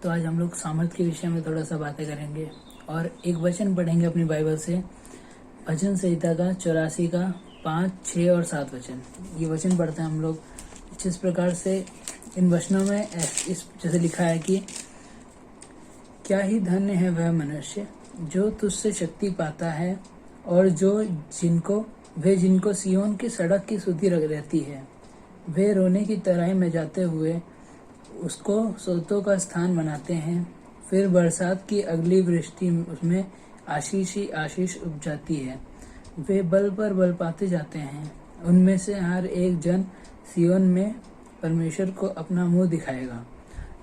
तो आज हम लोग सामर्थ्य के विषय में थोड़ा सा बातें करेंगे और एक वचन पढ़ेंगे अपनी बाइबल से, भजन संहिता का 84 का 5, 6 और 7 वचन। ये वचन पढ़ते हैं हम लोग। जिस प्रकार से इन वचनों में इस जैसे लिखा है कि क्या ही धन्य है वह मनुष्य जो तुझसे शक्ति पाता है और जिनको सियोन की सड़क की सुधि रहती है। वे रोने की तराई में जाते हुए उसको सोतों का स्थान बनाते हैं। फिर बरसात की अगली वृष्टि उसमें आशीष ही आशीष उपजाती है। वे बल पर बल पाते जाते हैं। उनमें से हर एक जन सियोन में परमेश्वर को अपना मुंह दिखाएगा।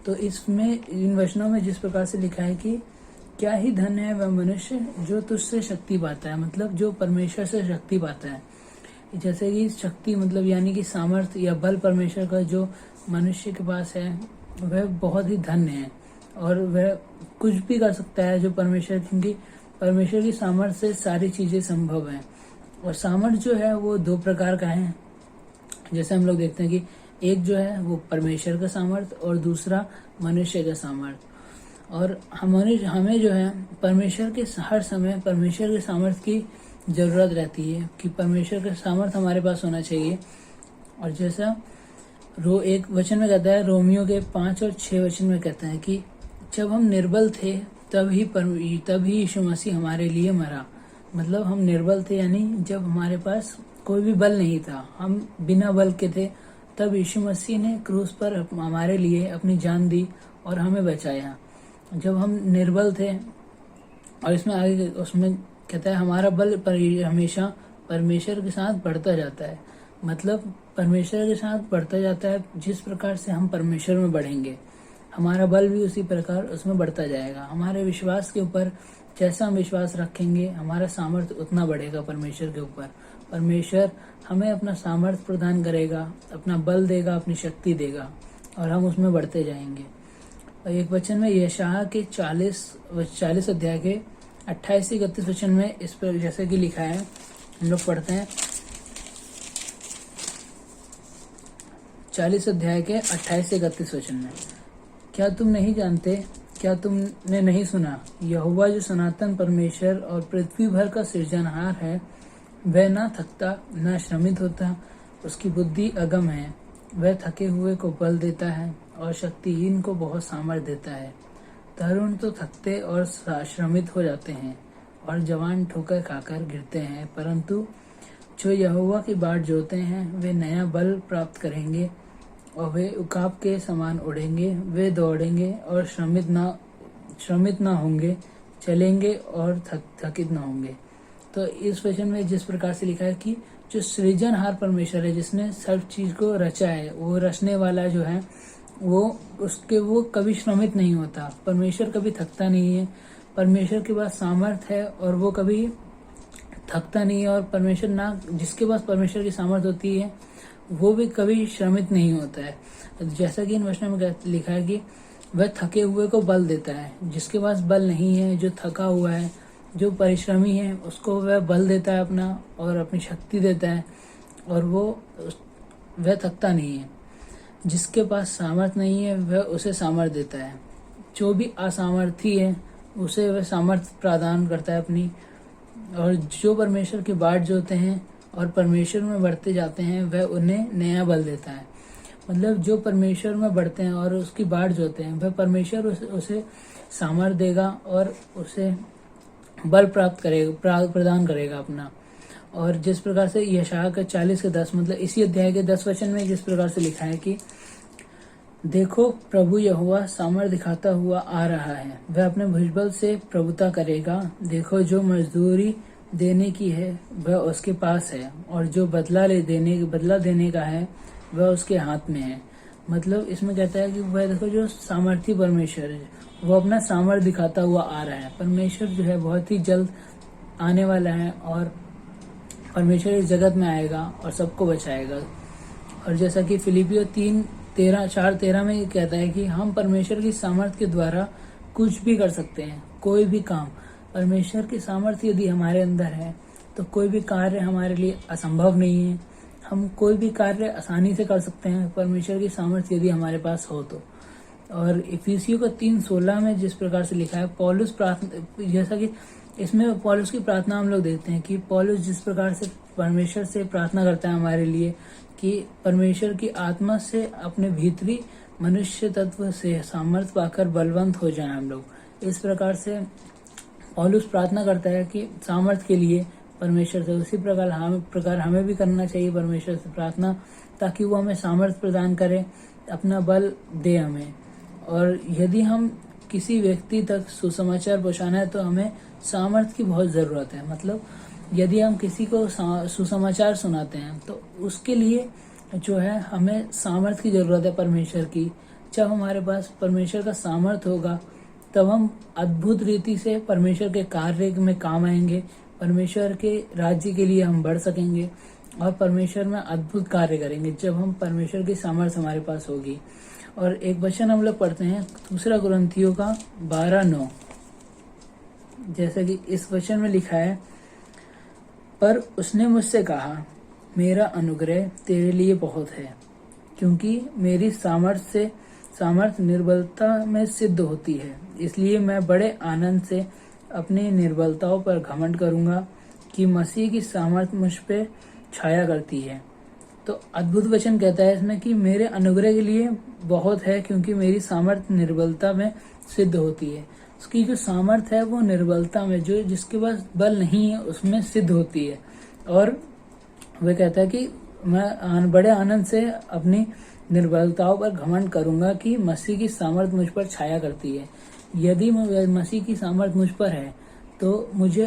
तो इसमें इन वचनों में जिस प्रकार से लिखा है कि क्या ही धन्य है वह मनुष्य जो तुझसे शक्ति पाता है, मतलब जो परमेश्वर से शक्ति पाता है। जैसे कि शक्ति मतलब यानी कि सामर्थ्य या बल परमेश्वर का जो मनुष्य के पास है वह बहुत ही धन्य है और वह कुछ भी कर सकता है जो परमेश्वर, क्योंकि परमेश्वर की सामर्थ्य से सारी चीजें संभव हैं। और सामर्थ्य जो है वो दो प्रकार का है। जैसे हम लोग देखते हैं कि एक जो है वो परमेश्वर का सामर्थ्य और दूसरा मनुष्य का सामर्थ्य। और हमें जो है परमेश्वर के हर समय परमेश्वर के सामर्थ्य की जरूरत रहती है कि परमेश्वर का सामर्थ्य हमारे पास होना चाहिए। और जैसा एक वचन में कहता है, रोमियो के 5 और 6 वचन में कहता है कि जब हम निर्बल थे तभी यीशु मसीह हमारे लिए मरा। मतलब हम निर्बल थे यानी जब हमारे पास कोई भी बल नहीं था, हम बिना बल के थे, तब यीशु मसीह ने क्रूस पर हमारे लिए अपनी जान दी और हमें बचाया जब हम निर्बल थे। और इसमें आगे उसमें कहता है हमारा बल हमेशा परमेश्वर के साथ बढ़ता जाता है। मतलब परमेश्वर के साथ बढ़ता जाता है। जिस प्रकार से हम परमेश्वर में बढ़ेंगे हमारा बल भी उसी प्रकार उसमें बढ़ता जाएगा। हमारे विश्वास के ऊपर जैसा हम विश्वास रखेंगे हमारा सामर्थ्य उतना बढ़ेगा परमेश्वर के ऊपर। परमेश्वर हमें अपना सामर्थ्य प्रदान करेगा, अपना बल देगा, अपनी शक्ति देगा और हम उसमें बढ़ते जाएंगे। और एक वचन में यशायाह के 40 अध्याय के 28 से 31 वचन में इस पर जैसे कि लिखा है, हम लोग पढ़ते हैं 40 अध्याय के 28 से 31 वचन में। क्या तुम नहीं जानते, क्या तुमने नहीं सुना, यहोवा जो सनातन परमेश्वर और पृथ्वी भर का सृजनहार है, वह ना थकता ना श्रमित होता, उसकी बुद्धि अगम है। वह थके हुए को बल देता है और शक्तिहीन को बहुत सामर्थ्य देता है। तरुण तो थकते और श्रमित हो जाते हैं और जवान ठोकर खाकर गिरते हैं, परंतु जो यहोवा की बाट जोते हैं वे नया बल प्राप्त करेंगे और वे उकाब के समान उड़ेंगे। वे दौड़ेंगे और श्रमित ना होंगे, चलेंगे और थकित ना होंगे। तो इस वचन में जिस प्रकार से लिखा है कि जो सृजनहार परमेश्वर है, जिसने सब चीज को रचा है, वो रचने वाला जो है वो कभी श्रमित नहीं होता। परमेश्वर कभी थकता नहीं है। परमेश्वर के पास सामर्थ्य है और वो कभी थकता नहीं है। और परमेश्वर ना जिसके पास परमेश्वर की सामर्थ्य होती है वो भी कभी श्रमित नहीं होता है। जैसा कि इन वचनों में लिखा है कि वह थके हुए को बल देता है। जिसके पास बल नहीं है, जो थका हुआ है, जो परिश्रमी है, उसको वह बल देता है अपना और अपनी शक्ति देता है और वह थकता नहीं है। जिसके पास सामर्थ्य नहीं है वह उसे सामर्थ्य देता है। जो भी असामर्थी है उसे वह सामर्थ्य प्रदान करता है अपनी। और जो परमेश्वर की बाट जोते हैं और परमेश्वर में बढ़ते जाते हैं वह उन्हें नया बल देता है। मतलब जो परमेश्वर में बढ़ते हैं और उसकी बाट जोते हैं वह परमेश्वर उसे सामर्थ्य देगा और उसे बल प्रदान करेगा अपना। और जिस प्रकार से यशायाह का 40 के 10 मतलब इसी अध्याय के 10 वचन में जिस प्रकार से लिखा है कि देखो प्रभु यहोवा सामर्थ्य दिखाता हुआ आ रहा है, वह अपने भुजबल से प्रभुता करेगा। देखो जो मजदूरी देने की है वह उसके पास है और जो बदला देने का है वह उसके हाथ में है। मतलब इसमें कहता है कि वह देखो जो सामर्थी परमेश्वर है वो अपना सामर्थ्य दिखाता हुआ आ रहा है। परमेश्वर जो है बहुत ही जल्द आने वाला है और परमेश्वर इस जगत में आएगा और सबको बचाएगा। और जैसा कि फिलिपियो 4:13 में कहता है कि हम परमेश्वर की सामर्थ्य के द्वारा कुछ भी कर सकते हैं, कोई भी काम। परमेश्वर की सामर्थ्य यदि हमारे अंदर है तो कोई भी कार्य हमारे लिए असंभव नहीं है। हम कोई भी कार्य आसानी से कर सकते हैं परमेश्वर की सामर्थ्य यदि हमारे पास हो तो। और इफिसियों का 3:16 में जिस प्रकार से लिखा है, पौलुस प्रार्थना, जैसा कि इसमें पौलुस की प्रार्थना हम लोग देखते हैं कि पौलुस जिस प्रकार से परमेश्वर से प्रार्थना करता है हमारे लिए कि परमेश्वर की आत्मा से अपने भीतरी मनुष्य तत्व से सामर्थ्य पाकर बलवंत हो जाए हम लोग। इस प्रकार से पौलुस प्रार्थना करता है कि सामर्थ्य के लिए परमेश्वर से, उसी प्रकार हमें भी करना चाहिए परमेश्वर से प्रार्थना, ताकि वो हमें सामर्थ्य प्रदान करे, अपना बल दे हमें। और यदि हम किसी व्यक्ति तक सुसमाचार पहुंचाना है तो हमें सामर्थ्य की बहुत ज़रूरत है। मतलब यदि हम किसी को सुसमाचार सुनाते हैं तो उसके लिए जो है हमें सामर्थ्य की ज़रूरत है परमेश्वर की। जब हमारे पास परमेश्वर का सामर्थ्य होगा तब हम अद्भुत रीति से परमेश्वर के कार्य में काम आएंगे, परमेश्वर के राज्य के लिए हम बढ़ सकेंगे और परमेश्वर में अद्भुत कार्य करेंगे जब हम परमेश्वर की सामर्थ्य हमारे पास होगी। और एक वचन हम लोग पढ़ते हैं 2 कुरिन्थियों का 12:9, जैसा कि इस वचन में लिखा है, पर उसने मुझसे कहा, मेरा अनुग्रह तेरे लिए बहुत है, क्योंकि मेरी सामर्थ्य निर्बलता में सिद्ध होती है। इसलिए मैं बड़े आनंद से अपनी निर्बलताओं पर घमंड करूंगा कि मसीह की सामर्थ्य मुझ पे छाया करती है। तो अद्भुत वचन कहता है इसमें कि मेरे अनुग्रह के लिए बहुत है, क्योंकि मेरी सामर्थ्य निर्बलता में सिद्ध होती है। उसकी जो सामर्थ्य है वो निर्बलता में, जो जिसके पास बल नहीं है उसमें सिद्ध होती है। और वह कहता है कि मैं बड़े आनंद से अपनी निर्बलताओं पर घमंड करूंगा कि मसीह की सामर्थ्य मुझ पर छाया करती है। यदि मसीह की सामर्थ्य मुझ पर है तो मुझे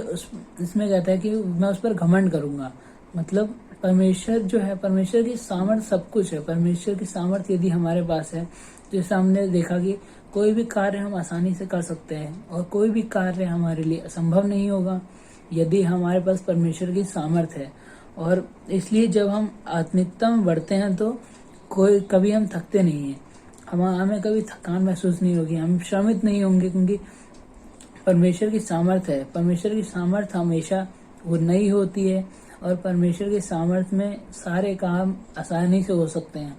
इसमें कहता है कि मैं उस पर घमंड करूंगा। मतलब परमेश्वर जो है, परमेश्वर की सामर्थ्य सब कुछ है। परमेश्वर की सामर्थ्य यदि हमारे पास है, जैसे हमने देखा कि कोई भी कार्य हम आसानी से कर सकते हैं और कोई भी कार्य हमारे लिए असंभव नहीं होगा यदि हमारे पास परमेश्वर की सामर्थ्य है। और इसलिए जब हम आत्मिकता में बढ़ते हैं तो कभी हम थकते नहीं हैं, हमें कभी थकान महसूस नहीं होगी, हम श्रमित नहीं होंगे, क्योंकि परमेश्वर की सामर्थ्य है। परमेश्वर की सामर्थ्य हमेशा वो नई होती है और परमेश्वर के सामर्थ्य में सारे काम आसानी से हो सकते हैं।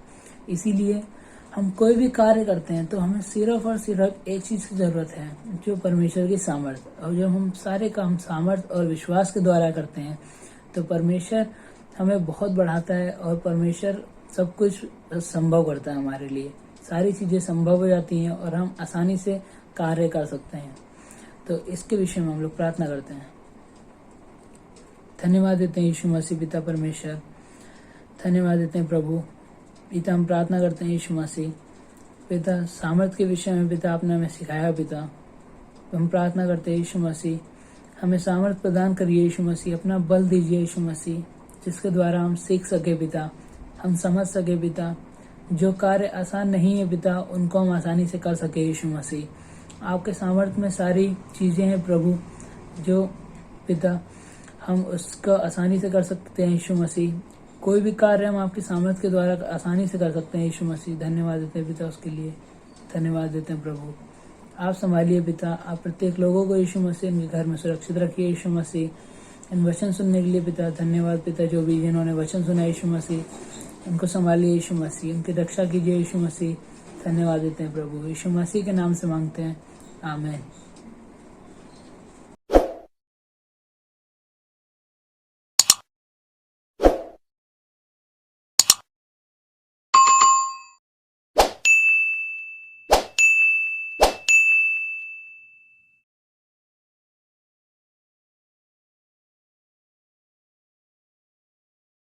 इसीलिए हम कोई भी कार्य करते हैं तो हमें सिर्फ और सिर्फ एक चीज़ की ज़रूरत है, जो परमेश्वर की सामर्थ्य। और जब हम सारे काम सामर्थ्य और विश्वास के द्वारा करते हैं तो परमेश्वर हमें बहुत बढ़ाता है और परमेश्वर सब कुछ संभव करता है हमारे लिए। सारी चीज़ें संभव हो जाती हैं और हम आसानी से कार्य कर सकते हैं। तो इसके विषय में हम लोग प्रार्थना करते हैं। धन्यवाद देते हैं यीशु मसीह पिता परमेश्वर, धन्यवाद देते हैं प्रभु पिता। हम प्रार्थना करते हैं यीशु मसीह पिता, सामर्थ्य के विषय में पिता आपने हमें सिखाया पिता। हम प्रार्थना करते हैं यीशु मसीह, हमें सामर्थ्य प्रदान करिए यीशु मसीह, अपना बल दीजिए यीशु मसीह, जिसके द्वारा हम सीख सके पिता, हम समझ सके पिता। जो कार्य आसान नहीं है पिता उनको हम आसानी से कर सके यीशु मसीह। आपके सामर्थ्य में सारी चीज़ें हैं प्रभु, जो पिता हम उसको आसानी से कर सकते हैं यीशु मसीह। कोई भी कार्य हम आपकी सामर्थ्य के द्वारा आसानी से कर सकते हैं यीशु मसीह। धन्यवाद देते हैं पिता उसके लिए, धन्यवाद देते हैं प्रभु। आप संभालिए पिता, आप प्रत्येक लोगों को यीशु मसीह इनके घर में सुरक्षित रखिए यीशु मसीह। इन वचन सुनने के लिए पिता धन्यवाद पिता, जो भी जिन्होंने वचन सुना यीशु मसीह उनको संभालिए यीशु मसीह, उनकी रक्षा कीजिए यीशु मसीह। धन्यवाद देते हैं प्रभु, यीशु मसीह के नाम से मांगते हैं, आमीन।